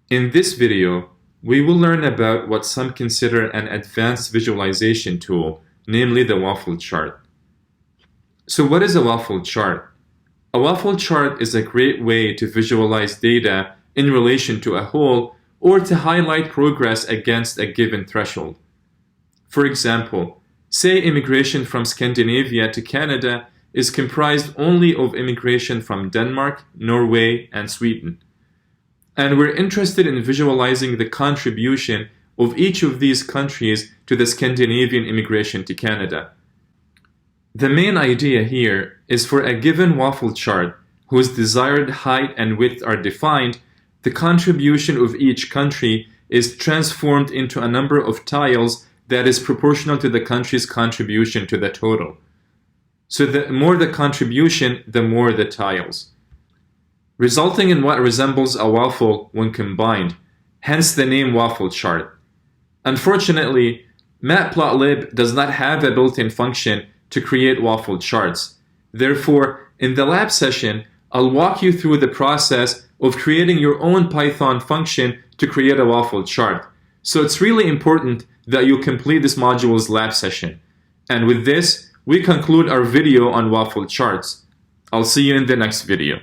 In this video, we will learn about what some consider an advanced visualization tool, namely the Waffle Chart. So what is a Waffle Chart? A Waffle Chart is a great way to visualize data in relation to a whole or to highlight progress against a given threshold. For example, say immigration from Scandinavia to Canada is comprised only of immigration from Denmark, Norway, and Sweden. And we're interested in visualizing the contribution of each of these countries to the Scandinavian immigration to Canada. The main idea here is for a given waffle chart whose desired height and width are defined, the contribution of each country is transformed into a number of tiles that is proportional to the country's contribution to the total. So the more the contribution, the more the tiles, resulting in what resembles a waffle when combined, hence the name Waffle Chart. Unfortunately, Matplotlib does not have a built-in function to create waffle charts. Therefore, in the lab session, I'll walk you through the process of creating your own Python function to create a waffle chart. So it's really important that you complete this module's lab session. And with this, we conclude our video on waffle charts. I'll see you in the next video.